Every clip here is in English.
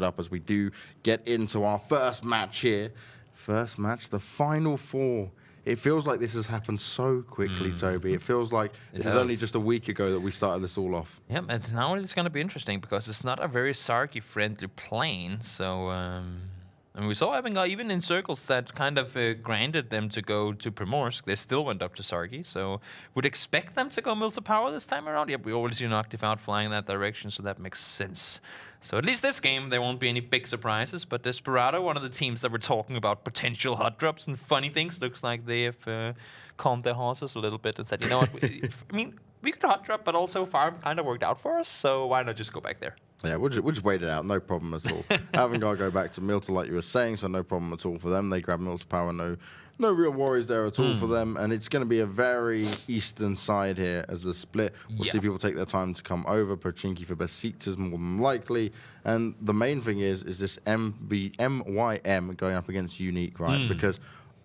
it up as we do get into our first match here. First match, the final four. It feels like this has happened so quickly, Toby. It feels like this is only just a week ago that we started this all off. Yeah, and now it's going to be interesting because it's not a very Sarky-friendly plane. So, and we saw Erangel even in circles that kind of granted them to go to Primorsk. They still went up to Sarky. So, would expect them to go multi-power this time around. Yep, we already see Noctif out flying in that direction, so that makes sense. So at least this game, there won't be any big surprises. But Desperado, one of the teams that were talking about potential hot drops and funny things, looks like they have calmed their horses a little bit and said, you know what, I mean, we could hot drop, but also farm kind of worked out for us, so why not just go back there? Yeah, we'll just wait it out, no problem at all. Having got to go back to Milta like you were saying, so no problem at all for them. They grab Milta power, no real worries there at all for them, and it's going to be a very eastern side here as the split. We'll see people take their time to come over. Pochinki for Besiktas more than likely, and the main thing is this MYM going up against Unique, right? Because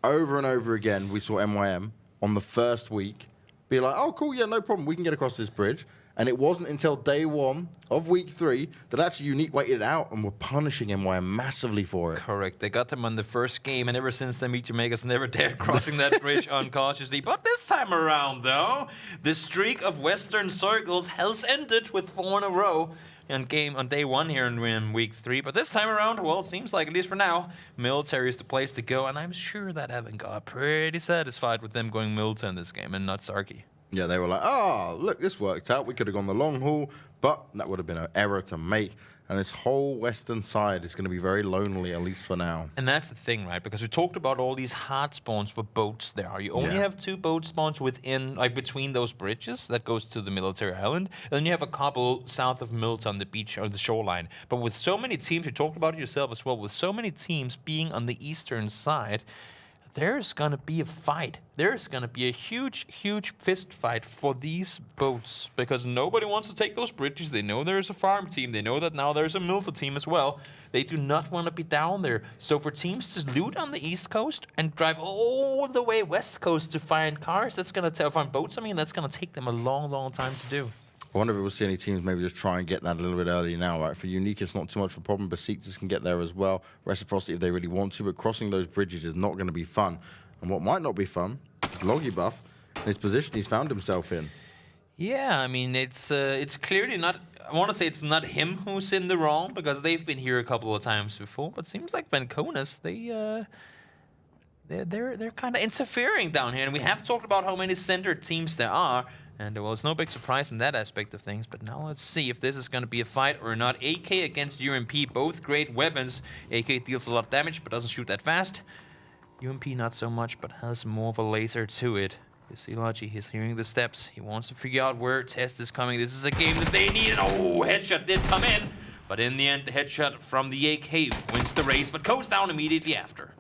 over and over again, we saw MYM on the first week be like, oh, cool, yeah, no problem, we can get across this bridge. And it wasn't until day one of week 3 that actually Unique waited it out and were punishing MYM massively for it. Correct. They got them on the first game, and ever since then, Meet Jamaica's never dared crossing that bridge uncautiously. But this time around, though, the streak of Western circles has ended with 4 in a row on day 1 here in week 3. But this time around, well, it seems like, at least for now, military is the place to go. And I'm sure that Erangel are pretty satisfied with them going Milta in this game and not Sarky. Yeah, they were like, oh, look, this worked out. We could have gone the long haul, but that would have been an error to make. And this whole western side is going to be very lonely, at least for now. And that's the thing, right? Because we talked about all these hard spawns for boats there. You only have 2 boat spawns within, like between those bridges that goes to the military island. And then you have a couple south of Milta on the beach or the shoreline. But with so many teams, you talked about it yourself as well, with so many teams being on the eastern side, there's going to be a fight. There's going to be a huge, huge fist fight for these boats because nobody wants to take those bridges. They know there's a farm team. They know that now there's a Milta team as well. They do not want to be down there. So for teams to loot on the east coast and drive all the way west coast to find cars, that's going to find boats. I mean, that's going to take them a long, long time to do. I wonder if we'll see any teams maybe just try and get that a little bit early now, right? For Unique, it's not too much of a problem. Besiktas can get there as well. Reciprocity if they really want to, but crossing those bridges is not going to be fun. And what might not be fun is Loggy Buff and his position he's found himself in. Yeah, I mean, it's clearly not... I want to say it's not him who's in the wrong, because they've been here a couple of times before, but it seems like Vanconis, they're kind of interfering down here. And we have talked about how many centered teams there are. And, well, it's no big surprise in that aspect of things. But now let's see if this is going to be a fight or not. AK against UMP, both great weapons. AK deals a lot of damage, but doesn't shoot that fast. UMP not so much, but has more of a laser to it. You see Logi, he's hearing the steps. He wants to figure out where Test is coming. This is a game that they need. Oh, headshot did come in. But in the end, the headshot from the AK wins the race, but goes down immediately after.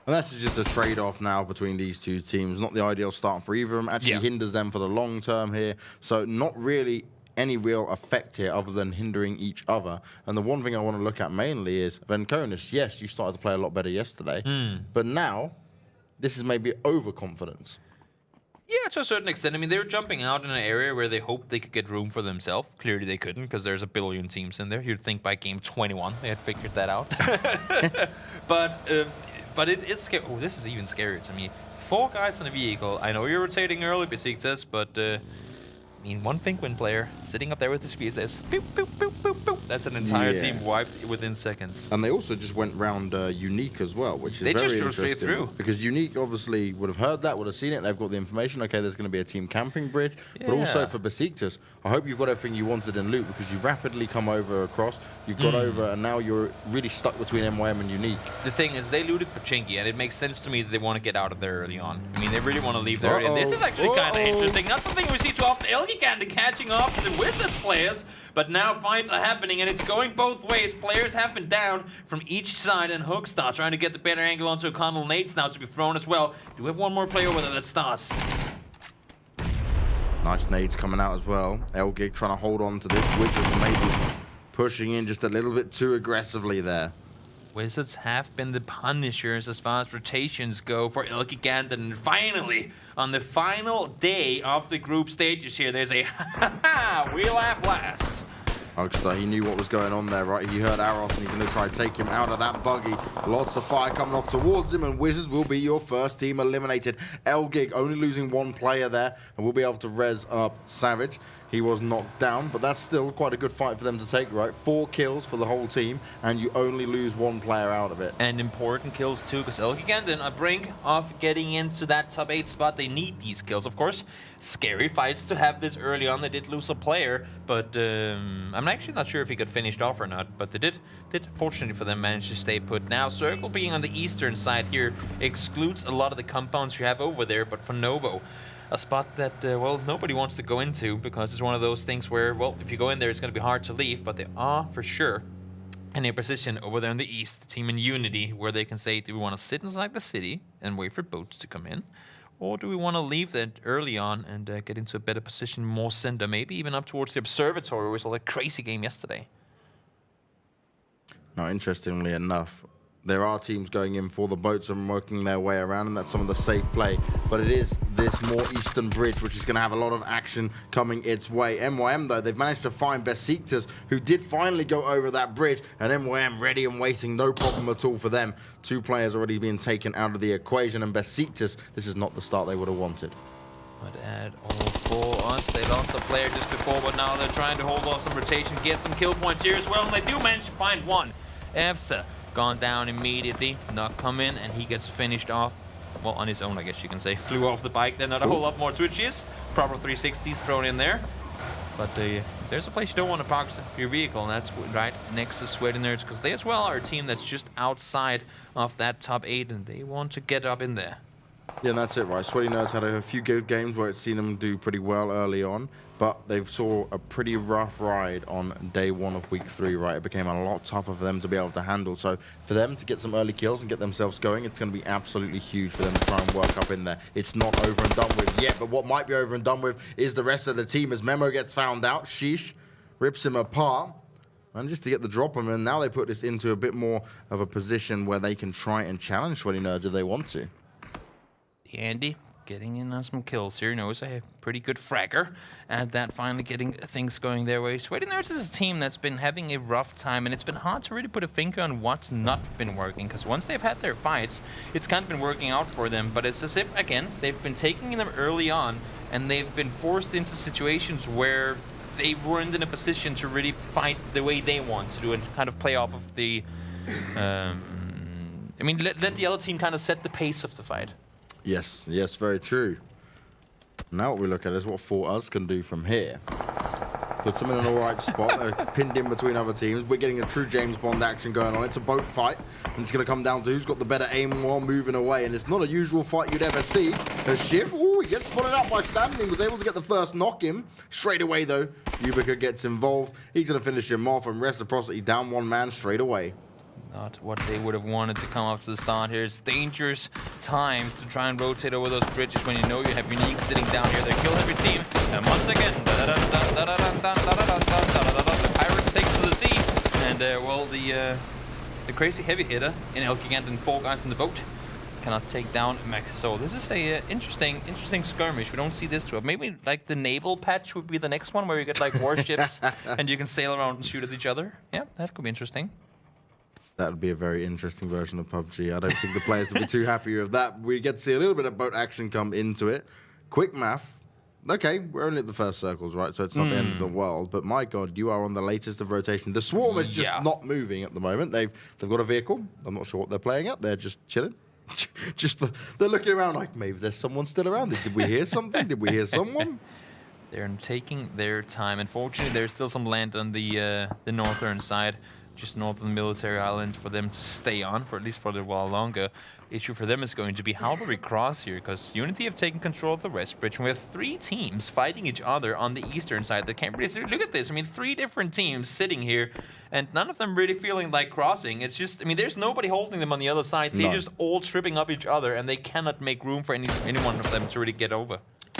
And that's just a trade-off now between these two teams. Not the ideal start for either of them. Actually hinders them for the long term here. So not really any real effect here other than hindering each other. And the one thing I want to look at mainly is Vanconis. Yes, you started to play a lot better yesterday. But now, this is maybe overconfidence. Yeah, to a certain extent. I mean, they were jumping out in an area where they hoped they could get room for themselves. Clearly they couldn't, because there's a billion teams in there. You'd think by game 21 they had figured that out. But it's scary. Oh, this is even scarier to me. 4 guys in a vehicle. I know you're rotating early, Besiktas, but I mean, one Finkwin player sitting up there with his VSS. Boop, boop, boop, boop, boop. That's an entire team wiped within seconds. And they also just went round Unique as well, which is very interesting. They just drove straight through. Because Unique obviously would have heard that, would have seen it. They've got the information. Okay, there's going to be a team camping bridge. But also for Besiktas, I hope you've got everything you wanted in loot, because you've rapidly come over across. You've got over, and now you're really stuck between MYM and Unique. The thing is, they looted Pochinki, and it makes sense to me that they want to get out of there early on. I mean, they really want to leave there. And this is actually kind of interesting. Not something we see too often. Elgigant catching up with the Wizards players, but now fights are happening, and it's going both ways. Players have been down from each side, and Hookstar trying to get the better angle onto O'Connell. Nades now to be thrown as well. Do we have one more player with it? That's Stars. Nice nades coming out as well. Elgig trying to hold on to this. Wizards maybe pushing in just a little bit too aggressively there. Wizards have been the punishers as far as rotations go for Elgigant, and finally, on the final day of the group stages here, there's a we laugh last. Huckster, he knew what was going on there, right? He heard Aros and he's going to try and take him out of that buggy. Lots of fire coming off towards him, and Wizards will be your first team eliminated. Elgig only losing one player there, and we'll be able to res up Savage. He was knocked down, but that's still quite a good fight for them to take, right? 4 kills for the whole team, and you only lose 1 player out of it. And important kills too, because Elgigand on a brink of getting into that top 8 spot. They need these kills, of course. Scary fights to have this early on. They did lose a player, but I'm actually not sure if he got finished off or not, but they did fortunately for them, manage to stay put. Now, Circle being on the eastern side here excludes a lot of the compounds you have over there, but for Novo, a spot that, well, nobody wants to go into, because it's one of those things where, well, if you go in there, it's going to be hard to leave, but they are, for sure, in a position over there in the east, the team in Unity, where they can say, do we want to sit inside the city and wait for boats to come in? Or do we want to leave that early on and get into a better position, more center, maybe even up towards the observatory, where we saw a crazy game yesterday? Now, interestingly enough, there are teams going in for the boats and working their way around, and that's some of the safe play. But it is this more eastern bridge, which is going to have a lot of action coming its way. MYM, though, they've managed to find Besiktas, who did finally go over that bridge, and MYM ready and waiting, no problem at all for them. 2 players already being taken out of the equation, and Besiktas, this is not the start they would have wanted. But at all for us, they lost a player just before, but now they're trying to hold off some rotation, get some kill points here as well, and they do manage to find one. EFSA gone down immediately, not come in, and he gets finished off, well, on his own, I guess you can say. Flew off the bike, then not a whole lot more twitches. Proper 360s thrown in there. But there's a place you don't want to park your vehicle, and that's right next to Sweaty Nerds, because they as well are a team that's just outside of that top 8, and they want to get up in there. Yeah, and that's it, right? Sweaty Nerds had a few good games where it's seen them do pretty well early on, but they've saw a pretty rough ride on day 1 of week 3, right? It became a lot tougher for them to be able to handle. So for them to get some early kills and get themselves going, it's going to be absolutely huge for them to try and work up in there. It's not over and done with yet, but what might be over and done with is the rest of the team. As Memo gets found out, Sheesh rips him apart. And just to get the drop on him, and now they put this into a bit more of a position where they can try and challenge Sweaty Nerds if they want to. Andy getting in on some kills here. Knows a pretty good fragger, and that finally getting things going their way. Sweaty Nerds is a team that's been having a rough time, and it's been hard to really put a finger on what's not been working, because once they've had their fights, it's kind of been working out for them, but it's as if, again, they've been taking them early on, and they've been forced into situations where they weren't in a position to really fight the way they want to do and kind of play off of the... I mean, let the other team kind of set the pace of the fight. Yes, very true. Now what we look at is what 4Us can do from here. Puts them in an alright spot. They're pinned in between other teams. We're getting a true James Bond action going on. It's a boat fight, and it's going to come down to who's got the better aim while moving away. And it's not a usual fight you'd ever see. A Shiv, ooh, he gets spotted out by Stanley. He was able to get the first knock in. Straight away, though, Ubica gets involved. He's going to finish him off, and Reciprocity down 1 man straight away. Not what they would have wanted to come up to the start here. It's dangerous times to try and rotate over those bridges when you know you have Unique sitting down here. They kill every team. And once again, the Pirates take to the sea. And, well, the crazy heavy hitter in El Gigant and 4 guys in the boat cannot take down Max. So this is a interesting skirmish. We don't see this too. Maybe like the naval patch would be the next one, where you get like warships and you can sail around and shoot at each other. Yeah, that could be interesting. That would be a very interesting version of PUBG. I don't think the players would be too happy with that. We get to see a little bit of boat action come into it. Quick math. Okay, we're only at the first circles, right? So it's not the end of the world. But my God, you are on the latest of rotation. The Swarm is just not moving at the moment. They've got a vehicle. I'm not sure what they're playing at. They're just chilling. They're looking around like, maybe there's someone still around. Did we hear something? Did we hear someone? They're taking their time. Unfortunately, there's still some land on the northern side, just north of the military island, for them to stay on for at least for a while longer. Issue for them is going to be how do we cross here, because Unity have taken control of the West Bridge, and we have 3 teams fighting each other on the eastern side. They can't really look at this. I mean, 3 different teams sitting here, and none of them really feeling like crossing. It's just, I mean, there's nobody holding them on the other side. They're just all tripping up each other, and they cannot make room for any one of them to really get over.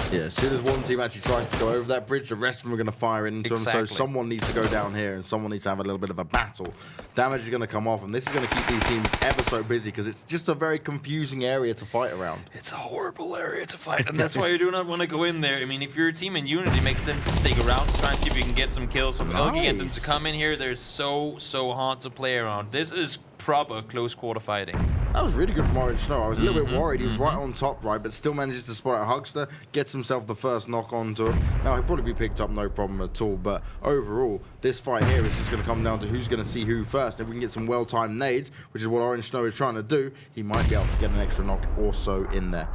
Yeah, as soon as one team actually tries to go over that bridge, the rest of them are going to fire into them. So someone needs to go down here and someone needs to have a little bit of a battle. Damage is going to come off, and this is going to keep these teams ever so busy because it's just a very confusing area to fight around. It's a horrible area to fight, and that's why you do not want to go in there. I mean, if you're a team in Unity, it makes sense to stick around, try and see if you can get some kills. But nice. Get them to come in here, they're so hard to play around. This is proper close quarter fighting. That was really good from Orange Snow. I was a little bit worried. He was right on top, right, but still manages to spot out Huckster, gets himself the first knock onto him. Now, he'll probably be picked up, no problem at all, but overall, this fight here is just going to come down to who's going to see who first. If we can get some well-timed nades, which is what Orange Snow is trying to do, he might be able to get an extra knock also in there.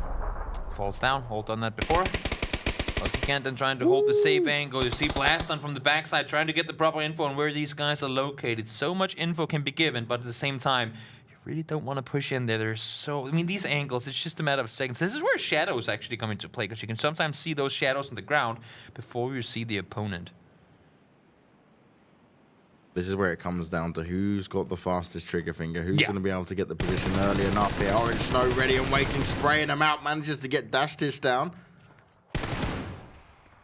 Falls down, hold on that before. Canton trying to hold the safe angle. You see Blaston from the backside trying to get the proper info on where these guys are located. So much info can be given, but at the same time, you really don't want to push in there. There's so... I mean, these angles, it's just a matter of seconds. This is where shadows actually come into play, because you can sometimes see those shadows on the ground before you see the opponent. This is where it comes down to who's got the fastest trigger finger, who's going to be able to get the position early enough here. Orange Snow ready and waiting, spraying them out, manages to get Dash Dish down.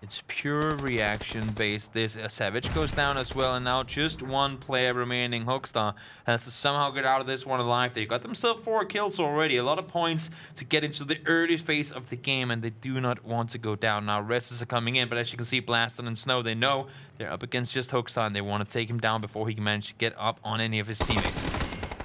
It's pure reaction based. This Savage goes down as well, and now just one player remaining. Hookstar has to somehow get out of this one alive. They got themselves 4 kills already. A lot of points to get into the early phase of the game, and they do not want to go down. Now rests are coming in, but as you can see, Blaston and Snow, they know they're up against just Hookstar, and they want to take him down before he can manage to get up on any of his teammates.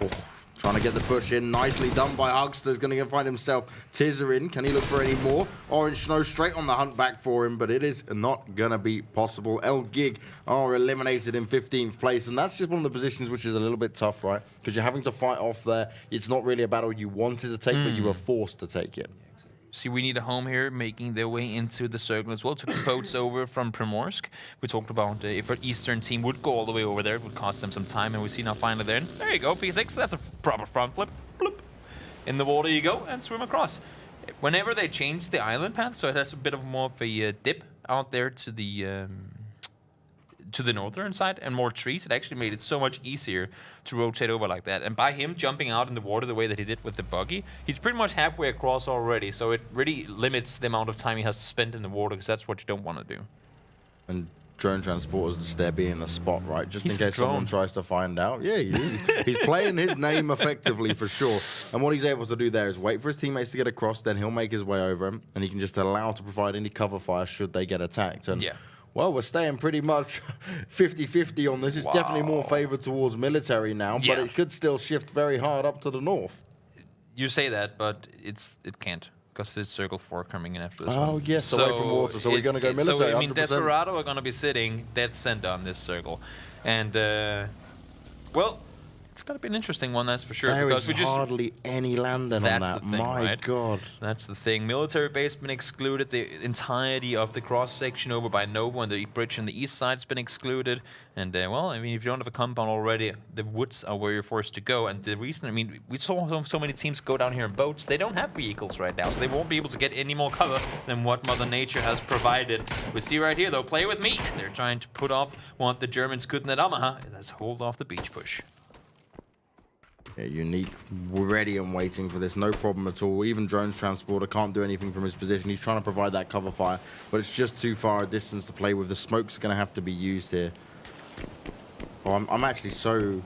Oh. Trying to get the push in. Nicely done by Hugster's going to find himself Tizzer in. Can he look for any more? Orange Snow straight on the hunt back for him, but it is not going to be possible. El Gig are eliminated in 15th place, and that's just one of the positions which is a little bit tough, right? Because you're having to fight off there. It's not really a battle you wanted to take, but you were forced to take it. See, we need a home here, making their way into the circle as well. Took the boats over from Primorsk. We talked about if an Eastern team would go all the way over there, it would cost them some time, and we see now finally there. There you go, P6. That's a proper front flip. Bloop. In the water you go, and swim across. Whenever they change the island path, so it has a bit of more of a dip out there to the northern side and more trees, it actually made it so much easier to rotate over like that. And by him jumping out in the water the way that he did with the buggy, he's pretty much halfway across already, so it really limits the amount of time he has to spend in the water, because that's what you don't want to do. And drone transporters to stay being the spot, right? Just in case someone tries to find out. Yeah, he's playing his name effectively for sure. And what he's able to do there is wait for his teammates to get across, then he'll make his way over him, and he can just allow to provide any cover fire should they get attacked. And well, we're staying pretty much 50-50 on this. It's definitely more favored towards military now, but it could still shift very hard up to the north. You say that, but it can't, because it's Circle 4 coming in after this one. Oh, yes, so away from water, so we're going to go military, So, I mean, 100%. Desperado are going to be sitting dead center on this circle. And, well, it's going to be an interesting one, that's for sure. There because is hardly any landing on that. The thing, My God. That's the thing. Military base been excluded. The entirety of the cross-section over by Novo and the bridge on the east side's been excluded. And, well, I mean, if you don't have a compound already, the woods are where you're forced to go. And the reason, I mean, we saw so many teams go down here in boats. They don't have vehicles right now, so they won't be able to get any more cover than what Mother Nature has provided. We see right here, though, play with me. They're trying to put off what the Germans couldn't at Omaha. Let's hold off the beach push. Yeah, Unique, ready and waiting for this, no problem at all. Even Drones Transporter can't do anything from his position. He's trying to provide that cover fire, but it's just too far a distance to play with. The smoke's going to have to be used here. Oh, I'm actually so...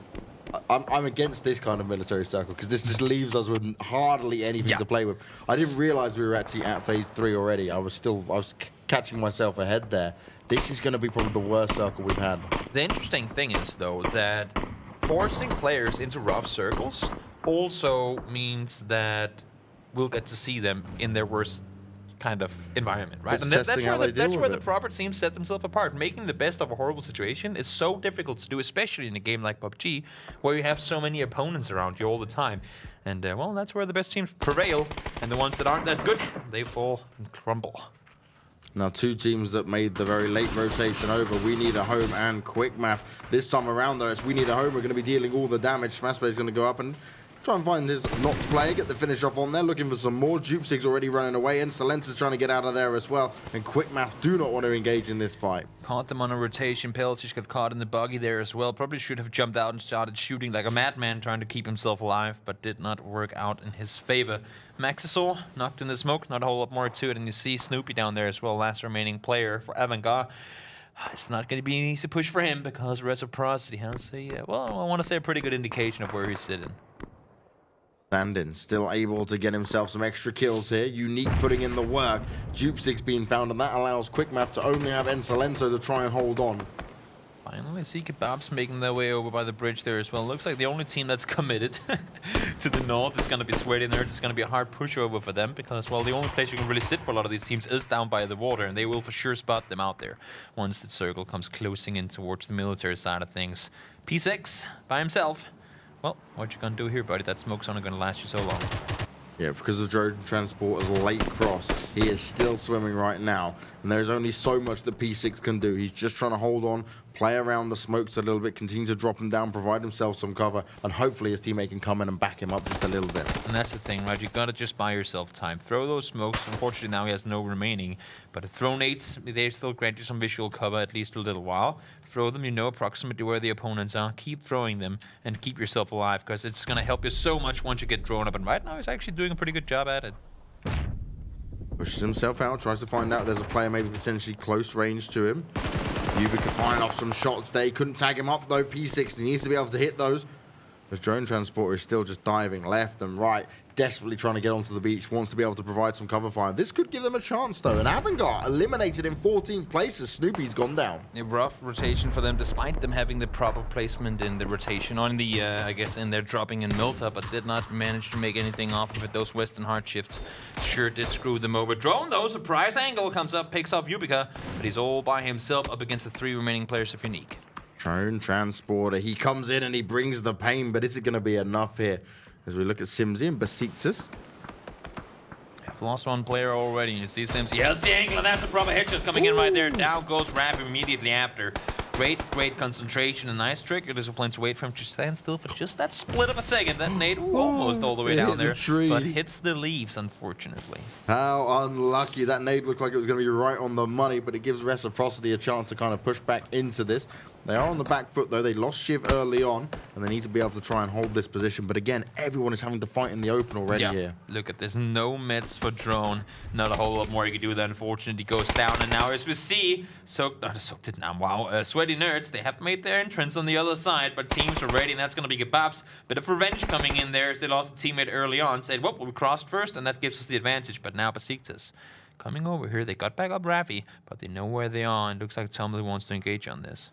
I'm against this kind of military circle, because this just leaves us with hardly anything to play with. I didn't realize we were actually at phase 3 already. I was catching myself ahead there. This is going to be probably the worst circle we've had. The interesting thing is, though, that forcing players into rough circles also means that we'll get to see them in their worst kind of environment, right? And that's where the proper teams set themselves apart. Making the best of a horrible situation is so difficult to do, especially in a game like PUBG, where you have so many opponents around you all the time. And, well, that's where the best teams prevail, and the ones that aren't that good, they fall and crumble. Now, 2 teams that made the very late rotation over. We need a home and quick math. This time around, though, it's we need a home. We're going to be dealing all the damage. Smashblade is going to go up and Try and find his knocked player, get the finish off on there, looking for some more. Jupesig's already running away, and Salence's trying to get out of there as well. And Quick Math do not want to engage in this fight. Caught them on a rotation. Pelsic got caught in the buggy there as well. Probably should have jumped out and started shooting like a madman, trying to keep himself alive, but did not work out in his favor. Maxisol knocked in the smoke, not a whole lot more to it, and you see Snoopy down there as well, last remaining player for Erangel. It's not going to be an easy push for him because Reciprocity has a, well, I want to say a pretty good indication of where he's sitting. Standing, still able to get himself some extra kills here. Unique putting in the work. Jupesig's being found, and that allows Quick Math to only have Ensalento to try and hold on. Finally, see Kebabs making their way over by the bridge there as well. Looks like the only team that's committed to the north is going to be Sweaty Nerds. It's going to be a hard pushover for them because, well, the only place you can really sit for a lot of these teams is down by the water, and they will for sure spot them out there once the circle comes closing in towards the military side of things. P6 by himself. Well, what you gonna do here, buddy? That smoke's only gonna last you so long. Yeah, because of Drone Transporter's late cross, he is still swimming right now. And there's only so much that P6 can do. He's just trying to hold on, play around the smokes a little bit, continue to drop him down, provide himself some cover, and hopefully his teammate can come in and back him up just a little bit. And that's the thing, right? You gotta just buy yourself time. Throw those smokes. Unfortunately, now he has no remaining. But the throw nades, they still grant you some visual cover at least for a little while. Throw them, you know approximately where the opponents are. Keep throwing them and keep yourself alive because it's gonna help you so much once you get drawn up. And right now, he's actually doing a pretty good job at it. Pushes himself out, tries to find out there's a player maybe potentially close range to him. Yubi could find off some shots there. He couldn't tag him up though. P6, he needs to be able to hit those. As Drone Transporter is still just diving left and right, desperately trying to get onto the beach, wants to be able to provide some cover fire. This could give them a chance though. And Erangel eliminated in 14th place as Snoopy's gone down. A rough rotation for them, despite them having the proper placement in the rotation on the, I guess, in their dropping in Milta, but did not manage to make anything off of it. Those Western hard shifts sure did screw them over. Drone though, surprise angle comes up, picks up Yubica, but he's all by himself up against the 3 remaining players of Unique. Drone Transporter, he comes in and he brings the pain, but is it going to be enough here? As we look at Simsy and Besiktas. I've lost one player already. You see Simsy. Yes, the angle, and that's a proper headshot coming in right there. Down goes Rav immediately after. Great concentration. A nice trick. It is planning to wait for him to stand still for just that split of a second. That nade almost all the way down there, but hits the leaves, unfortunately. How unlucky. That nade looked like it was going to be right on the money, but it gives Reciprocity a chance to kind of push back into this. They are on the back foot, though. They lost Shiv early on, and they need to be able to try and hold this position. But again, everyone is having to fight in the open already here. Look at this. No meds for Drone. Not a whole lot more you can do there, unfortunately. Goes down, and now as we see, Soaked it now. Wow. Sweaty Nerds, they have made their entrance on the other side, but teams are ready, and that's going to be Kebabs. Bit of revenge coming in there as they lost a teammate early on. Said, well, we crossed first, and that gives us the advantage. But now Besiktas coming over here. They got back up Ravi, but they know where they are, and looks like Tumblr wants to engage on this.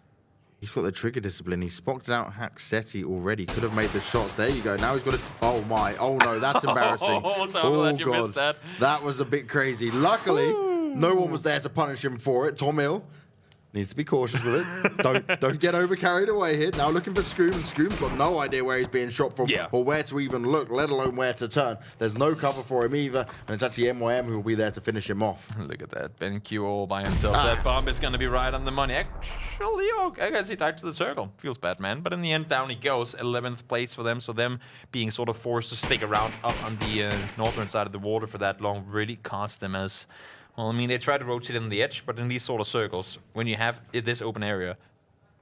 He's got the trigger discipline. He spocked out Haxetti already. Could have made the shots. There you go. Now he's got it. Oh, my. Oh, no. That's embarrassing. Glad you missed that. That was a bit crazy. Luckily, no one was there to punish him for it. Tom Hill needs to be cautious with it. Don't get over carried away here. Now looking for Scoom, and Scoom's got no idea where he's being shot from or where to even look, let alone where to turn. There's no cover for him either, and it's actually MYM who will be there to finish him off. Look at that. BenQ all by himself. That bomb is going to be right on the money. Actually, I guess he tied to the circle. Feels bad, man. But in the end, down he goes. 11th place for them, so them being sort of forced to stick around up on the northern side of the water for that long really cost them as... Well, I mean, they try to rotate on the edge, but in these sort of circles, when you have this open area,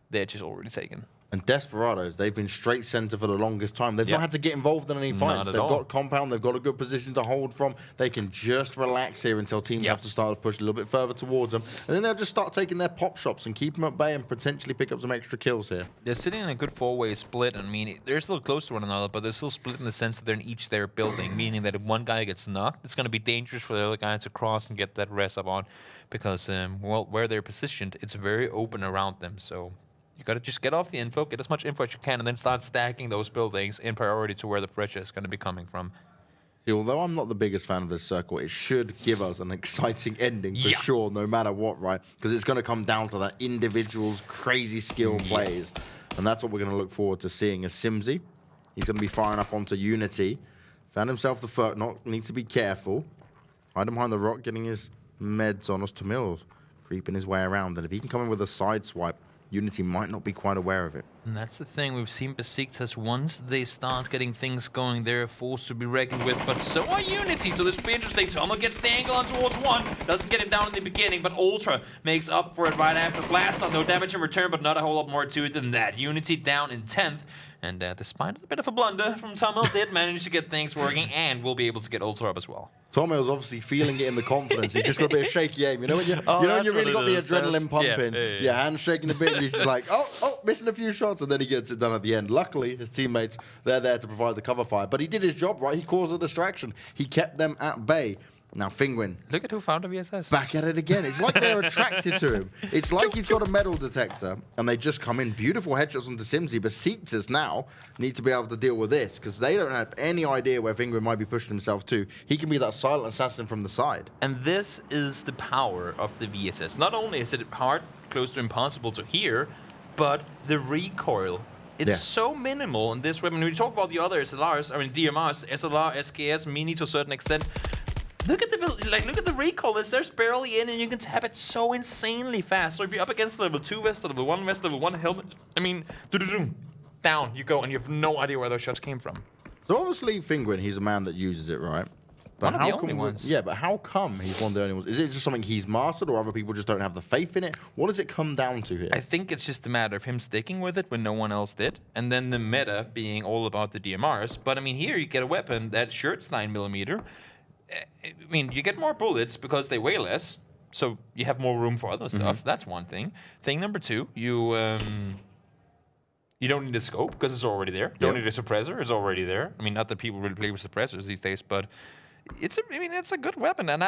the edge is already taken. And Desperados, they've been straight center for the longest time. They've not had to get involved in any fights. They've got compound. They've got a good position to hold from. They can just relax here until teams have to start to push a little bit further towards them. And then they'll just start taking their pop shops and keep them at bay and potentially pick up some extra kills here. They're sitting in a good 4-way split. I mean, they're still close to one another, but they're still split in the sense that they're in each their building, meaning that if one guy gets knocked, it's going to be dangerous for the other guy to cross and get that res up on because, well, where they're positioned, it's very open around them. So... you got to just get off the info, get as much info as you can, and then start stacking those buildings in priority to where the pressure is going to be coming from. See, although I'm not the biggest fan of this circle, it should give us an exciting ending for sure, no matter what, right? Because it's going to come down to that individual's crazy skill plays. And that's what we're going to look forward to seeing as Simsy. He's going to be firing up onto Unity. Found himself the Furt knock, needs to be careful. Hiding behind the rock, getting his meds on us. Tamil's creeping his way around. And if he can come in with a side swipe, Unity might not be quite aware of it. And that's the thing, we've seen Besiktas, once they start getting things going, they're forced to be reckoned with, but so are Unity, so this will be interesting. Tomo gets the angle on towards one, doesn't get him down in the beginning, but Ultra makes up for it right after Blast on. No damage in return, but not a whole lot more to it than that. Unity down in 10th, and despite a bit of a blunder from Tomo, did manage to get things working, and will be able to get Ultra up as well. Tomo's obviously feeling it in the confidence. He's just got a bit of shaky aim. You know when you, when you really got the adrenaline pumping, your hands shaking a bit, and he's just like, oh, missing a few shots, and then he gets it done at the end. Luckily, his teammates, they're there to provide the cover fire. But he did his job, right? He caused a distraction. He kept them at bay. Now, Fingwin. Look at who found a VSS. Back at it again. It's like they're attracted to him. It's like he's got a metal detector, and they just come in. Beautiful headshots onto Simsy, but Besiktas now need to be able to deal with this, because they don't have any idea where Fingwin might be pushing himself to. He can be that silent assassin from the side. And this is the power of the VSS. Not only is it hard, close to impossible to hear, but the recoil. It's so minimal in this weapon. When we talk about the other SLRs, I mean DMRs, SLR, SKS, Mini to a certain extent, look at the recoil. There's barely in, and you can tap it so insanely fast. So if you're up against level 2 vest, level 1 vest, level 1 helmet, I mean, down you go, and you have no idea where those shots came from. So obviously, Fingwin, he's a man that uses it, right? But one of the only ones. Yeah, but how come he's one of the only ones? Is it just something he's mastered, or other people just don't have the faith in it? What does it come down to here? I think it's just a matter of him sticking with it when no one else did, and then the meta being all about the DMRs. But I mean, here you get a weapon that shirts 9mm. I mean, you get more bullets because they weigh less, so you have more room for other stuff. That's one thing. Thing number two, you don't need a scope because it's already there. You don't need a suppressor; it's already there. I mean, not that people really play with suppressors these days, but it's a good weapon, and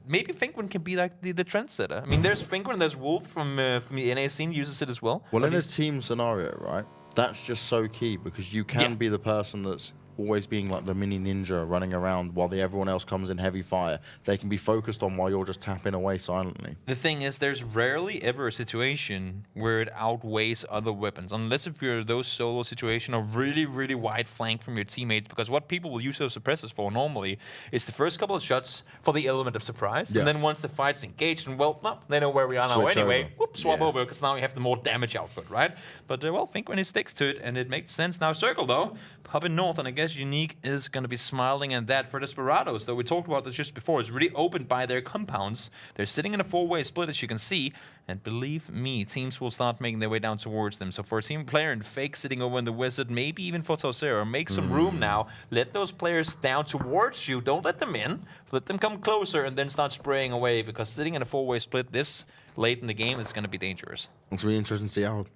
maybe Fingwin can be like the trendsetter. I mean, there's Fingwin, there's Wolf from the NA scene uses it as well. Well, in a team scenario, right? That's just so key, because you can be the person that's always being like the mini ninja running around while everyone else comes in heavy fire. They can be focused on while you're just tapping away silently. The thing is, there's rarely ever a situation where it outweighs other weapons, unless if you're those solo situation or really, really wide flank from your teammates, because what people will use those suppressors for normally is the first couple of shots for the element of surprise, and then once the fight's engaged, and well, no, they know where we are now anyway, swap over, because now we have the more damage output, right? But well, think when he sticks to it, and it makes sense. Now Circle, though, popping north, and I guess Unique is going to be smiling at that. For Desperados, though, we talked about this just before, it's really opened by their compounds. They're sitting in a 4-way split, as you can see, and believe me, teams will start making their way down towards them. So for a team player and Fake sitting over in the Wizard, maybe even for Taucero, make some room now. Let those players down towards you. Don't let them in. Let them come closer and then start spraying away, because sitting in a 4-way split this late in the game is going to be dangerous. It's really interesting to see how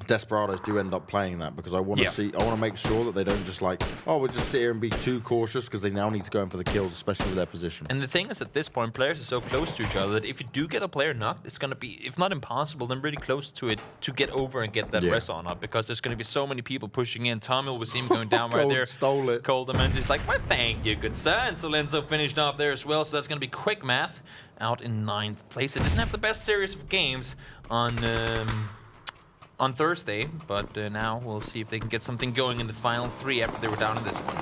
Desperados do end up playing that, because I want to make sure that they don't just like, oh, we'll just sit here and be too cautious, because they now need to go in for the kills, especially with their position. And the thing is, at this point, players are so close to each other that if you do get a player knocked, it's going to be, if not impossible, then really close to it to get over and get that res on up, because there's going to be so many people pushing in. Tomil was him going down right there. Stole it. Coldman is like, well, thank you, good sir. And Solenzo finished off there as well, so that's going to be quick math out in 9th place. It didn't have the best series of games on Thursday, but now we'll see if they can get something going in the final 3 after they were down in this one.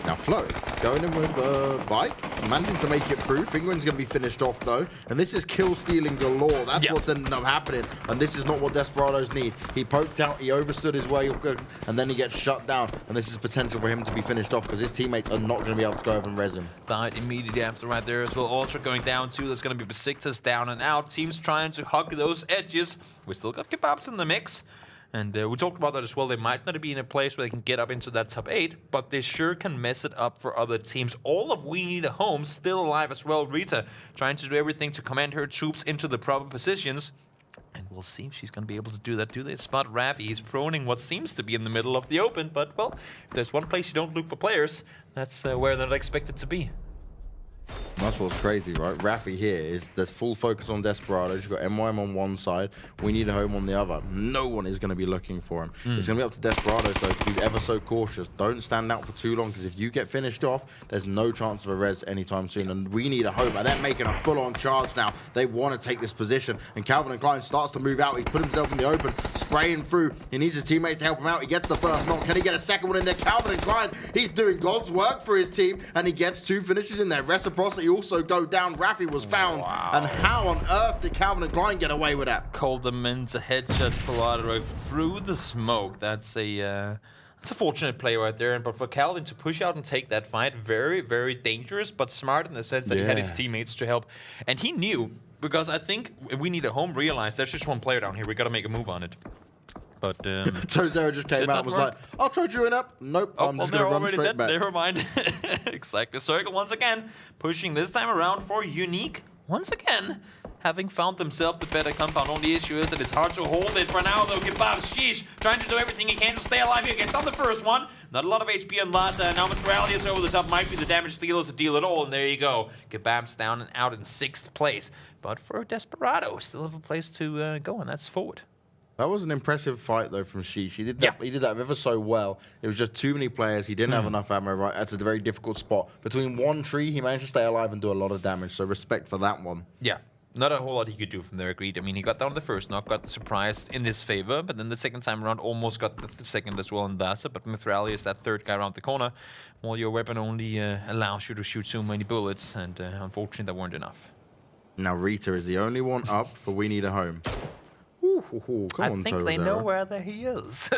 Now Flo, going in with the bike, managing to make it through. Fingwin's going to be finished off though, and this is kill stealing galore. That's what's ended up happening, and this is not what Desperados need. He poked out, he overstood his way, and then he gets shut down, and this is potential for him to be finished off, because his teammates are not going to be able to go over and res him. Died immediately after right there as well. Ultra going down too. There's going to be Besiktas down and out. Teams trying to hug those edges. We still got Kebabs in the mix. And we talked about that as well. They might not be in a place where they can get up into that top 8, but they sure can mess it up for other teams. All of We Need a Home still alive as well. Rita trying to do everything to command her troops into the proper positions. And we'll see if she's going to be able to do that. Do they spot Rafi? He's proning what seems to be in the middle of the open. But, well, if there's one place you don't look for players, that's where they're not expected to be. That's what's crazy, right? Rafi here is there's full focus on Desperados. You've got MYM on one side, We Need a Home on the other. No one is going to be looking for him. It's going to be up to Desperados, though, to be ever so cautious. Don't stand out for too long, because if you get finished off, there's no chance of a res anytime soon. And We Need a Home, and they're making a full-on charge now. They want to take this position, and Calvin Klein starts to move out. He's put himself in the open, spraying through. He needs his teammates to help him out. He gets the first knock. Can he get a second one in there? Calvin Klein, he's doing God's work for his team, and he gets 2 finishes in there. Reciprocity he also go down? Raffi was found. Wow. And how on earth did Calvin and Klein get away with that? Called them into headshots, Pilato through the smoke. That's a fortunate play right there. But for Calvin to push out and take that fight, very, very dangerous, but smart in the sense that he had his teammates to help. And he knew, because I think we need a home, realized there's just one player down here. We got to make a move on it. But Tozera just came out and was like, I'll try Druin up. Nope, I'm just going to run straight back. Never mind. Exactly. Circle once again, pushing this time around for Unique. Once again, having found themselves the better compound. Only issue is that it's hard to hold it for now, though. Kebab, sheesh, trying to do everything he can to stay alive here. Gets on the first one. Not a lot of HP on Lhasa. Now Materialius over the top might be the damage dealer to deal it all. And there you go. Kebab's down and out in 6th place. But for Desperado, still have a place to go, and that's forward. That was an impressive fight, though, from Sheesh. He did that. He did that ever so well. It was just too many players. He didn't have enough ammo. Right, that's a very difficult spot. Between one tree, he managed to stay alive and do a lot of damage. So respect for that one. Yeah, not a whole lot he could do from there. Agreed. I mean, he got down the first knock, got the surprise in his favor, but then the second time around almost got the second as well in Dasa. But Mithrali is that third guy around the corner. Well, your weapon only allows you to shoot so many bullets, and unfortunately, that weren't enough. Now Rita is the only one up for We Need a Home. Come I on, think they know where he is.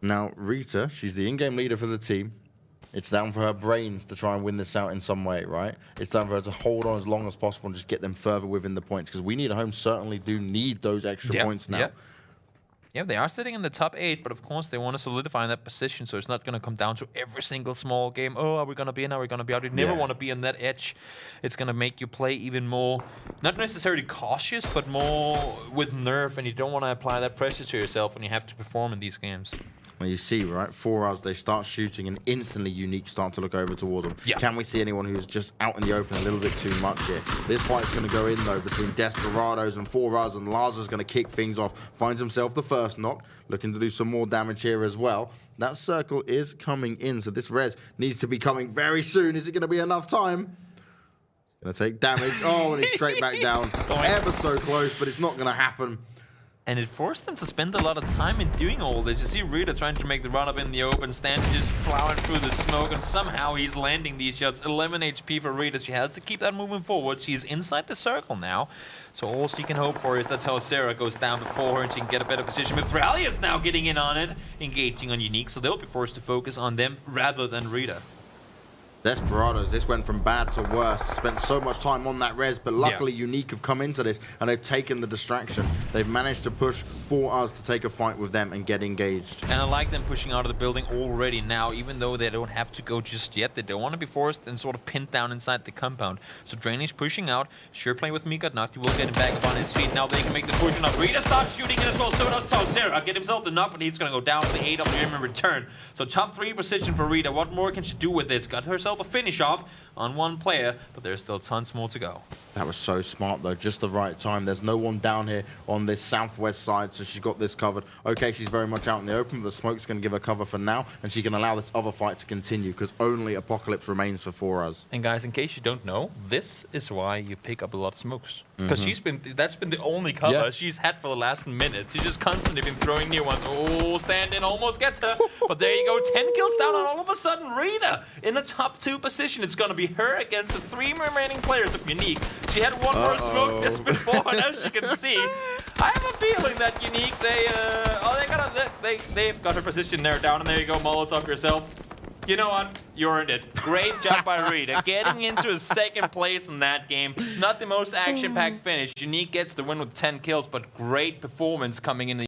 Now, Rita, she's the in-game leader for the team. It's down for her brains to try and win this out in some way, right? It's down for her to hold on as long as possible and just get them further within the points, because We Need a Home certainly do need those extra points now. Yeah, they are sitting in the top 8, but of course they want to solidify in that position, so it's not going to come down to every single small game. Oh, are we going to be in? Are we going to be out? You never want to be on that edge. It's going to make you play even more, not necessarily cautious, but more with nerve, and you don't want to apply that pressure to yourself when you have to perform in these games. Well, you see, right, for us, they start shooting and instantly Unique start to look over toward them. Yeah. Can we see anyone who's just out in the open a little bit too much here? This fight's going to go in, though, between Desperados and For Us, and Laza's going to kick things off. Finds himself the first knock, looking to do some more damage here as well. That circle is coming in, so this res needs to be coming very soon. Is it going to be enough time? Going to take damage. Oh, and he's straight back down. Ever so close, but it's not going to happen. And it forced them to spend a lot of time in doing all this. You see Rita trying to make the run up in the open, Stanton just plowing through the smoke, and somehow he's landing these shots. 11 HP for Rita. She has to keep that moving forward. She's inside the circle now. So all she can hope for is that Sarah goes down before her and she can get a better position. But Thralia's now getting in on it, engaging on Unique, so they'll be forced to focus on them rather than Rita. Desperados, this went from bad to worse. Spent so much time on that res, but luckily Unique have come into this and they've taken the distraction. They've managed to push For Us to take a fight with them and get engaged. And I like them pushing out of the building already now, even though they don't have to go just yet. They don't want to be forced and sort of pinned down inside the compound. So Drainage pushing out. Sure playing with me got knocked. He will get him back up on his feet. Now they can make the push enough. Rita starts shooting it as well. So does Sarah. Get himself the knock, but he's going to go down to 8 WM in return. So top 3 position for Rita. What more can she do with this? Got herself a finish off on one player, but there's still tons more to go. That was so smart, though. Just the right time. There's no one down here on this southwest side, so she's got this covered. Okay, she's very much out in the open, but the smoke's going to give her cover for now, and she can allow this other fight to continue, because only Apocalypse remains for us. And guys, in case you don't know, this is why you pick up a lot of smokes. Because that's been the only cover she's had for the last minute. She's just constantly been throwing new ones. Oh, stand-in almost gets her. But there you go, 10 kills down, and all of a sudden, Rita in the top 2 position. It's going to be her against the 3 remaining players of Unique. She had one more smoke just before, and as you can see, I have a feeling that Unique, they've got her position there down, and there you go, Molotov yourself. You know what? You earned it. Great job by Rita. Getting into a 2nd place in that game. Not the most action-packed finish. Unique gets the win with 10 kills, but great performance coming in the